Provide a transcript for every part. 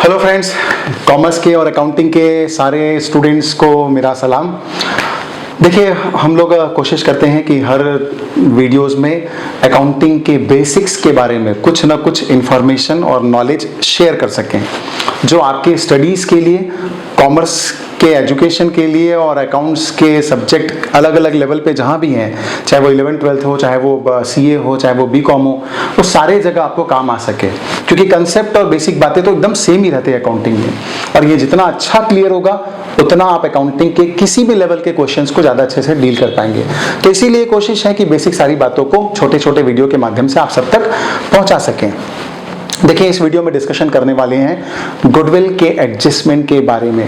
Hello friends, commerce के और accounting के सारे स्टूडेंट्स को मेरा सलाम। देखिए, हम लोग कोशिश करते हैं कि हर वीडियोस में अकाउंटिंग के बेसिक्स के बारे में कुछ ना कुछ इन्फॉर्मेशन और नॉलेज शेयर कर सकें, जो आपके स्टडीज़ के लिए, कॉमर्स के एजुकेशन के लिए और अकाउंट्स के सब्जेक्ट अलग अलग लेवल पे जहाँ भी हैं, चाहे वो 11th-12th हो, चाहे वो सीए हो, चाहे वो बीकॉम हो, वो सारे जगह आपको काम आ सके, क्योंकि कंसेप्ट और बेसिक बातें तो एकदम सेम ही रहते हैं अकाउंटिंग में। और ये जितना अच्छा क्लियर होगा उतना आप अकाउंटिंग के किसी भी लेवल के क्वेश्चंस को ज़्यादा अच्छे से डील कर पाएंगे। तो इसीलिए कोशिश है कि बेसिक सारी बातों को छोटे छोटे वीडियो के माध्यम से आप सब तक पहुँचा सकें। देखिए, इस वीडियो में डिस्कशन करने वाले हैं गुडविल के एडजस्टमेंट के बारे में।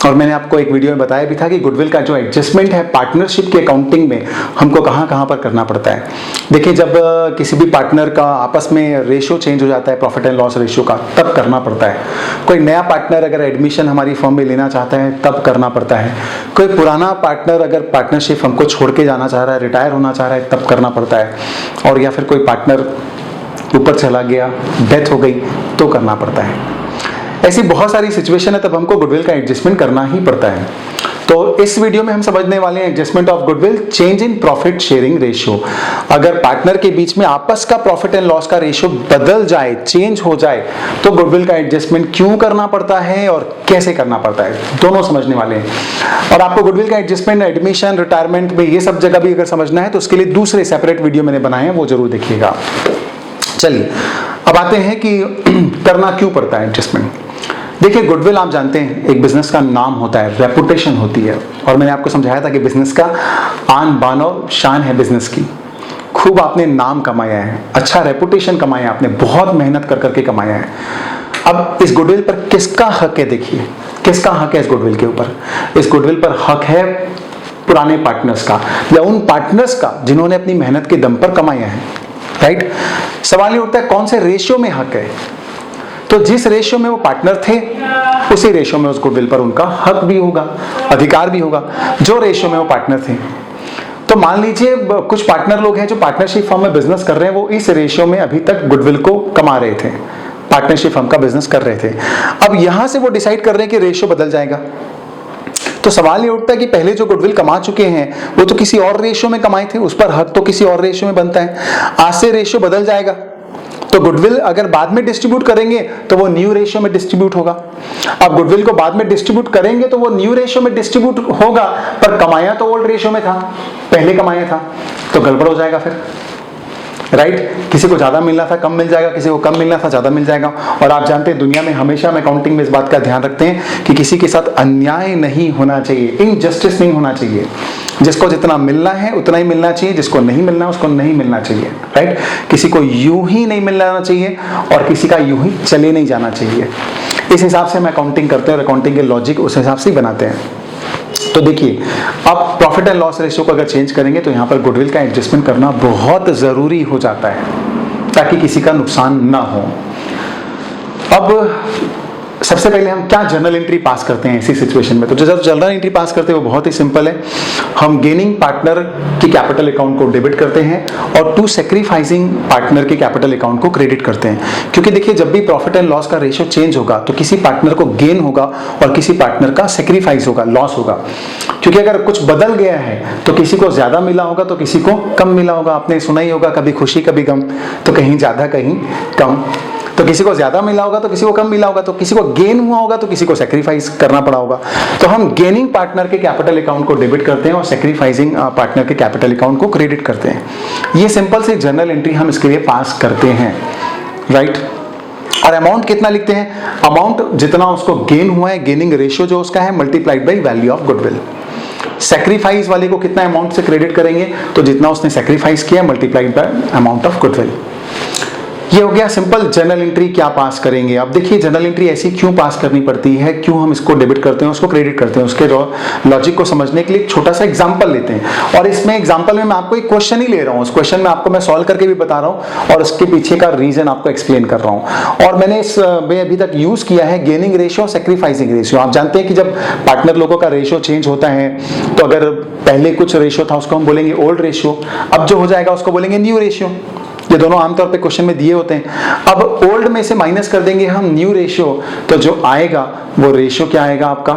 और मैंने आपको एक वीडियो में बताया भी था कि गुडविल का जो एडजस्टमेंट है पार्टनरशिप के अकाउंटिंग में हमको कहाँ कहाँ पर करना पड़ता है। देखिए, जब किसी भी पार्टनर का आपस में रेशियो चेंज हो जाता है प्रॉफिट एंड लॉस रेशियो का, तब करना पड़ता है। कोई नया पार्टनर अगर एडमिशन हमारी फर्म में लेना चाहता है तब करना पड़ता है। कोई पुराना पार्टनर अगर पार्टनरशिप हमको छोड़ के जाना चाह रहा है, रिटायर होना चाह रहा है, तब करना पड़ता है। और या फिर कोई पार्टनर ऊपर चला गया, डेथ हो गई, तो करना पड़ता है। ऐसी बहुत सारी सिचुएशन है, तब हमको गुडविल का एडजस्टमेंट करना ही पड़ता है। तो इस वीडियो में हम समझने वाले हैं adjustment of goodwill, change in profit sharing ratio. अगर पार्टनर के बीच में आपस का प्रॉफिट एंड लॉस का रेशियो बदल जाए, चेंज हो जाए, तो गुडविल का एडजस्टमेंट क्यों करना पड़ता है और कैसे करना पड़ता है, दोनों समझने वाले हैं। और आपको गुडविल का एडजस्टमेंट एडमिशन, रिटायरमेंट में ये सब जगह भी अगर समझना है तो उसके लिए दूसरे सेपरेट वीडियो मैंने बनाए हैं, वो जरूर देखिएगा। चलिए, अब आते हैं कि करना क्यों पड़ता है एडजस्टमेंट। देखिए, गुडविल आप जानते हैं एक बिजनेस का नाम होता है, रेपुटेशन होती है। और मैंने आपको समझाया था कि बिजनेस का आन बान और शान है बिजनेस की। खूब आपने नाम कमाया है, अच्छा रेपुटेशन कमाया आपने, बहुत मेहनत कर करके कमाया है। अब इस गुडविल पर किसका हक है? देखिए, किसका हक है इस गुडविल के ऊपर? इस गुडविल पर हक है पुराने पार्टनर्स का, या उन पार्टनर्स का जिन्होंने अपनी मेहनत के दम पर कमाया है। राइट? सवाल ये उठता है कौन से रेशियो में हक है। तो जिस रेशियो में वो पार्टनर थे उसी रेशियो में उस गुडविल पर उनका हक भी होगा, अधिकार भी होगा, जो रेशियो में वो पार्टनर थे। तो मान लीजिए कुछ पार्टनर लोग हैं जो पार्टनरशिप फर्म में बिजनेस कर रहे हैं, वो इस रेशियो में अभी तक गुडविल को कमा रहे थे, पार्टनरशिप फर्म का बिजनेस कर रहे थे। अब यहां से वो डिसाइड कर रहे हैं कि रेशियो बदल जाएगा। तो सवाल ये उठता है कि पहले जो गुडविल कमा चुके हैं वो तो किसी और रेशियो में कमाए थे, उस पर हक तो किसी और रेशियो में बनता है। आज से रेशियो बदल जाएगा तो गुडविल अगर बाद में डिस्ट्रीब्यूट करेंगे तो वो न्यू रेशियो में डिस्ट्रीब्यूट होगा। अब गुडविल को बाद में डिस्ट्रीब्यूट करेंगे तो वो न्यू रेशियो में डिस्ट्रीब्यूट होगा, पर कमाया तो ओल्ड रेशियो में था, पहले कमाया था, तो गड़बड़ हो जाएगा फिर। राइट? किसी को ज्यादा मिलना था कम मिल जाएगा, किसी को कम मिलना था ज्यादा मिल जाएगा। और आप जानते हैं दुनिया में हमेशा हम अकाउंटिंग में इस बात का ध्यान रखते हैं कि किसी के साथ अन्याय नहीं होना चाहिए, इनजस्टिस नहीं होना चाहिए। जिसको जितना मिलना है उतना ही मिलना चाहिए, जिसको नहीं मिलना उसको नहीं मिलना चाहिए। राइट? किसी को यूं ही नहीं मिलना चाहिए और किसी का यूं ही चले नहीं जाना चाहिए। इस हिसाब से हम अकाउंटिंग करते हैं और अकाउंटिंग के लॉजिक उस हिसाब से ही बनाते हैं। तो देखिए, अब प्रॉफिट एंड लॉस रेशियो को अगर चेंज करेंगे तो यहाँ पर गुडविल का एडजस्टमेंट करना बहुत जरूरी हो जाता है, ताकि किसी का नुकसान ना हो। अब सबसे पहले हम क्या जर्नल एंट्री पास करते हैं ऐसी सिचुएशन में? तो जो जर्नल एंट्री पास करते हैं वो बहुत ही सिंपल है। हम गेनिंग पार्टनर की कैपिटल अकाउंट को डेबिट करते हैं और टू सेक्रीफाइसिंग पार्टनर के कैपिटल अकाउंट को क्रेडिट करते हैं। क्योंकि देखिए, जब भी प्रॉफिट एंड लॉस का रेशियो चेंज होगा तो किसी पार्टनर को गेन होगा और किसी पार्टनर का सेक्रीफाइस होगा, लॉस होगा। क्योंकि अगर कुछ बदल गया है तो किसी को ज्यादा मिला होगा तो किसी को कम मिला होगा। आपने सुना ही होगा, कभी खुशी कभी गम, तो कहीं ज्यादा कहीं कम। तो किसी को ज्यादा मिला होगा तो किसी को कम मिला होगा, तो किसी को गेन हुआ होगा तो किसी को सेक्रीफाइस करना पड़ा होगा। तो हम गेनिंग पार्टनर के कैपिटल अकाउंट को डेबिट करते हैं और सेक्रीफाइसिंग पार्टनर के कैपिटल अकाउंट को क्रेडिट करते हैं। ये सिंपल सी जर्नल एंट्री हम इसके लिए पास करते हैं। राइट? और अमाउंट कितना लिखते हैं? अमाउंट जितना उसको गेन हुआ है, गेनिंग रेशियो जो उसका है, multiplied by value of goodwill. Sacrifice वाले को कितना अमाउंट से क्रेडिट करेंगे? तो जितना उसने सेक्रीफाइस किया multiplied by amount of goodwill. ये हो गया सिंपल जर्नल एंट्री क्या पास करेंगे। अब देखिए, जर्नल एंट्री ऐसी क्यों पास करनी पड़ती है, क्यों हम इसको डेबिट करते हैं उसको क्रेडिट करते हैं, उसके लॉजिक को समझने के लिए एक छोटा सा एग्जांपल लेते हैं। और इसमें एग्जांपल में मैं आपको एक क्वेश्चन ही ले रहा हूँ, उस क्वेश्चन में आपको मैं सॉल्व करके भी बता रहा हूँ और उसके पीछे का रीजन आपको एक्सप्लेन कर रहा हूँ। और मैंने इसमें अभी तक यूज किया है गेनिंग रेशियो, सेक्रीफाइसिंग रेशियो। आप जानते हैं कि जब पार्टनर लोगों का रेशियो चेंज होता है तो अगर पहले कुछ रेशियो था उसको हम बोलेंगे ओल्ड रेशियो, अब जो हो जाएगा उसको बोलेंगे न्यू रेशियो। ये दोनों आमतौर पे क्वेश्चन में दिए होते हैं। अब ओल्ड में से माइनस कर देंगे हम न्यू रेशियो, तो जो आएगा वो रेशियो क्या आएगा आपका,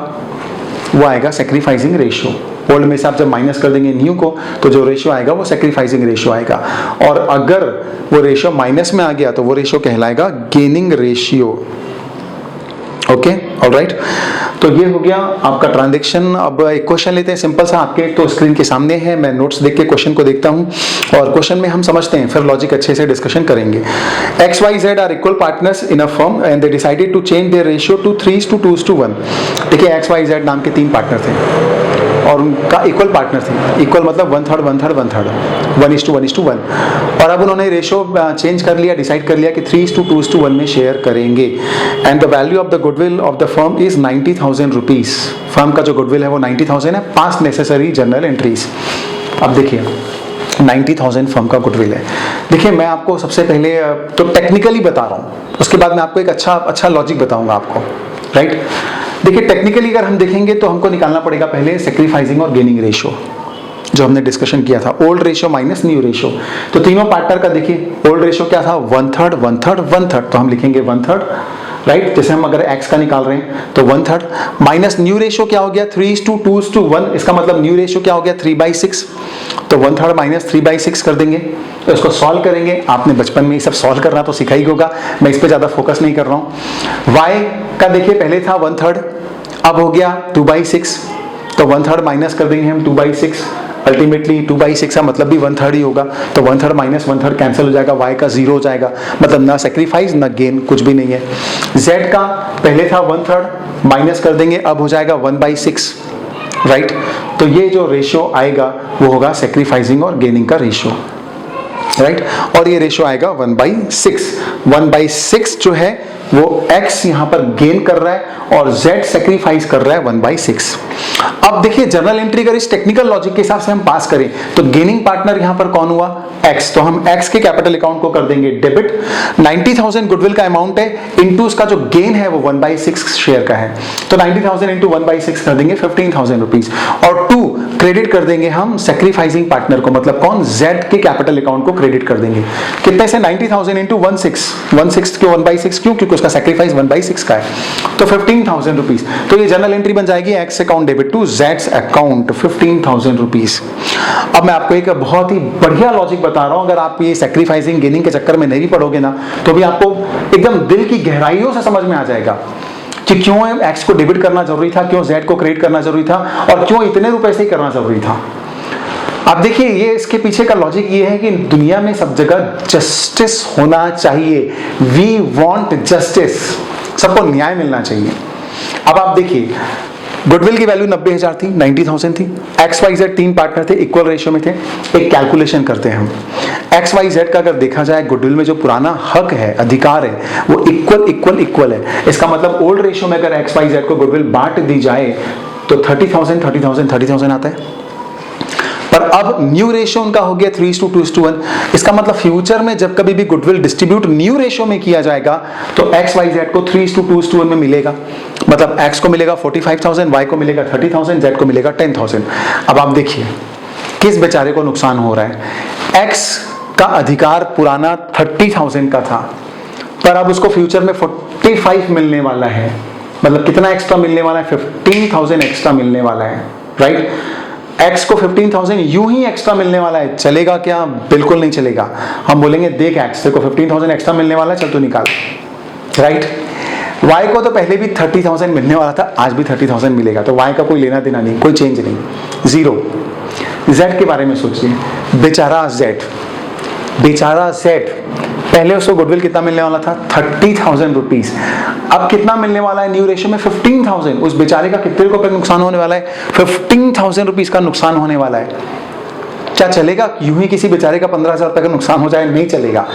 वो आएगा सैक्रिफाइसिंग रेशियो। ओल्ड में से आप जब माइनस कर देंगे न्यू को, तो जो रेशियो आएगा वो सैक्रिफाइसिंग रेशियो आएगा। और अगर वो रेशियो माइनस में आ गया तो वो रेशियो कहलाएगा गेनिंग रेशियो। Okay, alright. तो ये हो गया आपका ट्रांजैक्शन। अब एक क्वेश्चन लेते हैं सिंपल सा, आपके तो स्क्रीन के सामने है, मैं नोट्स देख के क्वेश्चन को देखता हूं और क्वेश्चन में हम समझते हैं, फिर लॉजिक अच्छे से डिस्कशन करेंगे। XYZ are equal partners in a firm and they decided to change their ratio to 3:2:1। देखिए XYZ नाम के 3 पार्टनर थे और उनका इक्वल पार्टनर थे। इक्वल मतलब 1/3 1/3 1/3 1:1:1। और अब उन्होंने रेशियो चेंज कर लिया, डिसाइड कर लिया कि 3:2:1 में शेयर करेंगे। And the value of the goodwill of the firm is 90,000 rupees. Firm का जो गुडविल है वो 90,000 है, पास्ट नेसेसरी जर्नल एंट्रीज। अब देखिए 90,000 फर्म का गुडविल है। देखिए मैं आपको सबसे पहले तो टेक्निकली बता रहा हूँ, उसके बाद मैं आपको एक अच्छा लॉजिक बताऊंगा आपको, राइट। देखिए टेक्निकली अगर हम देखेंगे तो हमको निकालना पड़ेगा पहले सैक्रिफाइसिंग और गेनिंग रेशियो, जो हमने डिस्कशन किया था, old ratio minus new ratio. तो तीनों पार्टनर का देखिए ओल्ड रेशियो क्या था, 1/3 1/3 1/3, तो हम लिखेंगे 1/3, राइट। जैसे हम अगर x का निकाल रहे हैं तो 1/3 माइनस न्यू रेशियो क्या हो गया 3:2:1, इसका मतलब न्यू रेशियो क्या हो गया 3/6, तो 1/3 माइनस 3/6 कर देंगे। तो इसको सॉल्व करेंगे, आपने बचपन में ये सब सॉल्व करना तो सीखा ही होगा, मैं इस पे ज्यादा फोकस नहीं कर रहा हूँ। y का देखिए पहले था 1/3, अब हो गया 2/6, तो 1/3 माइनस कर देंगे हम 2/6, अल्टीमेटली 2/6 का मतलब भी 1/3 ही होगा, तो 1/3 माइनस 1/3 कैंसिल हो जाएगा, y का 0 हो जाएगा, मतलब ना सैक्रिफाइस ना गेन, कुछ भी नहीं है। z का पहले था 1/3 माइनस कर देंगे, अब हो जाएगा 1/6, राइट। तो ये जो रेशियो आएगा वो होगा सैक्रिफाइसिंग और गेनिंग का रेशियो, राइट। और ये रेशियो आएगा 1/6। 1/6 जो है वो x यहां पर गेन कर रहा है और z सैक्रिफाइस कर रहा है 1/6। अब देखिए जनरल एंट्री अगर इस टेक्निकल लॉजिक के हिसाब से हम पास करें तो गेनिंग पार्टनर यहां पर कौन हुआ, x, तो हम x के कैपिटल अकाउंट को कर देंगे डेबिट। 90,000 गुडविल का अमाउंट है, इनटू उसका जो गेन है वो 1/6 शेयर का है, तो 90,000 इंटू 1/6 कर देंगे 15,000 रुपीज, और 2 क्रेडिट कर देंगे हम सैक्रिफाइसिंग पार्टनर को, मतलब कौन, z के कैपिटल अकाउंट को क्रेडिट कर देंगे। कितने से 90,000 इंटू 1/6 क्यों 1/6 क्यों, क्योंकि उसका सैक्रिफाइस 1/6 का है, तो 15,000 रुपीज। तो ये जनरल एंट्री बन जाएगी x account debit to z account 15,000 rupees. अब मैं आपको एक बहुत ही बढ़िया लॉजिक बता रहा हूं, अगर आप ये सैक्रिफाइसिंग गेनिंग के चक्कर में नहीं पड़ोगे ना तो भी आपको एकदम दिल की गहराइयों से समझ में आ जाएगा कि क्यों x को डेबिट करना जरूरी था, क्यों z को क्रेडिट करना जरूरी था, और क्यों इतने रुपए से ही करना जरूरी था। अब देखिए ये इसके पीछे का लॉजिक ये है कि दुनिया में सब जगह जस्टिस होना चाहिए, वी वांट जस्टिस, सबको न्याय मिलना चाहिए। अब आप देखिए गुडविल की वैल्यू 90,000 थी, 90,000 थी, XYZ 3 पार्टनर थे, इक्वल रेशियो में थे। एक कैलकुलेशन करते हैं हम, XYZ का अगर देखा जाए गुडविल में जो पुराना हक है, अधिकार है, वो इक्वल है। इसका मतलब ओल्ड रेशियो में अगर XYZ को गुडविल बांट दी जाए तो 30,000 आता है, पर अब न्यू रेशियो उनका हो गया 3:2:1। इसका मतलब फ्यूचर में जब कभी भी गुडविल डिस्ट्रीब्यूट न्यू रेशियो में किया जाएगा तो XYZ को 3:2:1 में मिलेगा, मतलब X को मिलेगा 45,000, Y को मिलेगा 30,000, Z को मिलेगा 10,000। अब आप देखिए किस बेचारे को नुकसान हो रहा है, X का अधिकार पुराना 30,000 का था, पर अब उसको फ्यूचर में 45 मिलने वाला है, मतलब कितना एक्स्ट्रा मिलने वाला है, 15,000 एक्स्ट्रा मिलने वाला है, राइट। X को 15,000 यूं ही एक्स्ट्रा मिलने वाला है, चलेगा क्या, बिल्कुल नहीं चलेगा। हम बोलेंगे देख X को 15,000 एक्स्ट्रा मिलने वाला है, चल तू निकाल, राइट। Y को तो पहले भी 30,000 मिलने वाला था, आज भी 30,000 मिलेगा, तो Y का कोई लेना देना नहीं, कोई चेंज नहीं, 0। Z के बारे में सोचिए, बेचारा Z पहले उसको गुडविल कितना मिलने वाला था 30,000 रुपीज, अब कितना मिलने वाला है न्यू रेशियो में 15,000। उस बेचारे का कितने रुपए का नुकसान होने वाला है, 15,000 रुपीज का नुकसान होने वाला है। क्या चलेगा यूं ही किसी बेचारे का 15,000 रुपए का नुकसान हो जाए, नहीं चलेगा।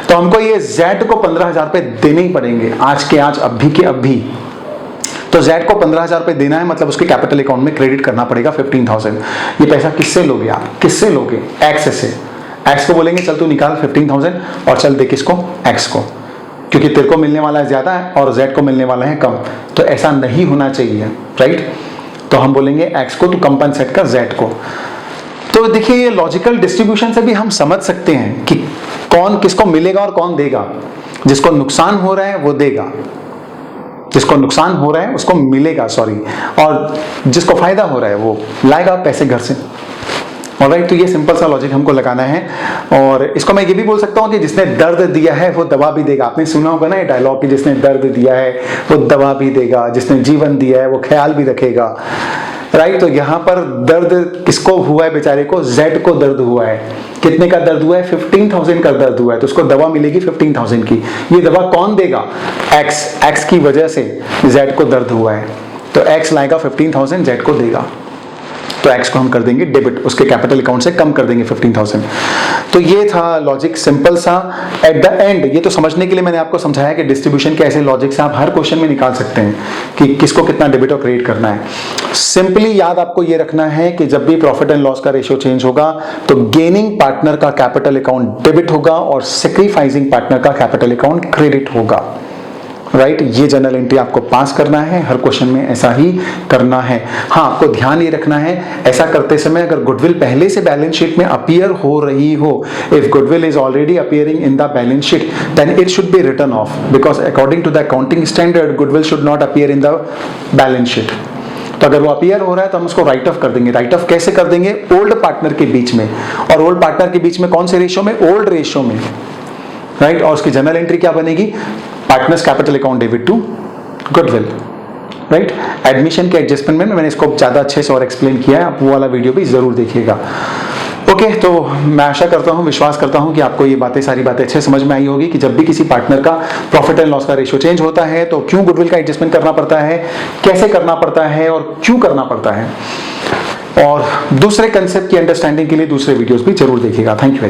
तो हमको ये Z को 15,000 रुपए देने ही पड़ेंगे, आज के आज, अभी के अभी। तो Z को 15,000 रुपए देना है, मतलब उसके कैपिटल अकाउंट में क्रेडिट करना पड़ेगा 15,000। ये पैसा किससे लोगे आप, किससे लोगे, X से। X को बोलेंगे चल तू निकाल 15,000 और चल दे किसको, X को, क्योंकि तेरे को मिलने वाला है ज्यादा है और Z को मिलने वाला है कम, तो ऐसा नहीं होना चाहिए, राइट। तो हम बोलेंगे X को तू कंपनसेट कर Z को। तो देखिए ये लॉजिकल डिस्ट्रीब्यूशन से भी हम समझ सकते हैं कि कौन किसको मिलेगा और कौन देगा? जिसको नुकसान हो रहा है वो देगा, जिसको नुकसान हो रहा है उसको मिलेगा, सॉरी, और जिसको फायदा हो रहा है वो लाएगा पैसे घर से। ऑलराइट, तो ये सिंपल सा लॉजिक हमको लगाना है। और इसको मैं ये भी बोल सकता हूँ कि जिसने दर्द दिया है वो दवा भी देगा। आपने सुना होगा ना ये डायलॉग कि जिसने दर्द दिया है वो दवा भी देगा, जिसने जीवन दिया है वो ख्याल भी रखेगा। राइट, तो यहाँ पर दर्द किसको हुआ है बेचारे को? जेड को दर्द हुआ है। कितने का दर्द हुआ है? 15,000 का दर्द हुआ है, तो उसको दवा मिलेगी 15,000 की। ये दवा कौन देगा? एक्स की वजह से जेड को दर्द हुआ है, तो एक्स लाएगा 15,000, जेड को देगा, तो एक्स को हम कर देंगे डेबिट, उसके कैपिटल अकाउंट से कम कर देंगे 15,000। तो ये था लॉजिक, सिंपल सा। एट द एंड ये तो समझने के लिए मैंने आपको समझाया कि डिस्ट्रीब्यूशन के ऐसे लॉजिक से आप हर क्वेश्चन में निकाल सकते हैं कि किसको कितना डेबिट और क्रेडिट करना है। सिंपली याद आपको ये रखना है कि जब भी प्रॉफिट एंड लॉस का रेशियो चेंज होगा तो गेनिंग पार्टनर का कैपिटल अकाउंट डेबिट होगा और सेक्रीफाइसिंग पार्टनर का कैपिटल अकाउंट क्रेडिट होगा। राइट, ये जर्नल एंट्री आपको पास करना है, हर क्वेश्चन में ऐसा ही करना है। हाँ, आपको ध्यान ये रखना है, ऐसा करते समय अगर गुडविल पहले से बैलेंस शीट में अपीयर हो रही हो, if goodwill is already appearing in the balance sheet then it should be written off, because according to the accounting standard goodwill should not appear in the balance sheet. तो अगर वो appear हो रहा है तो हम उसको राइट ऑफ कर देंगे। राइट ऑफ कैसे कर देंगे? ओल्ड पार्टनर के बीच में, और ओल्ड पार्टनर के बीच में कौन से रेशियो में? ओल्ड रेशियो में। राइट, और उसकी जर्नल एंट्री क्या बनेगी? Partners capital account debit to goodwill. Right, admission के एडजस्टमेंट में मैंने इसको ज्यादा अच्छे से और एक्सप्लेन किया है, आप वो वाला वीडियो भी जरूर देखिएगा। ओके, तो मैं आशा करता हूँ, विश्वास करता हूँ कि आपको ये बातें, सारी बातें अच्छे समझ में आई होगी कि जब भी किसी पार्टनर का प्रॉफिट एंड लॉस का रेशियो चेंज होता है तो क्यों गुडविल का एडजस्टमेंट करना पड़ता है, कैसे करना पड़ता है और क्यों करना पड़ता है। और दूसरे कंसेप्ट की अंडरस्टैंडिंग के लिए दूसरे वीडियोस भी जरूर देखिएगा। Thank you.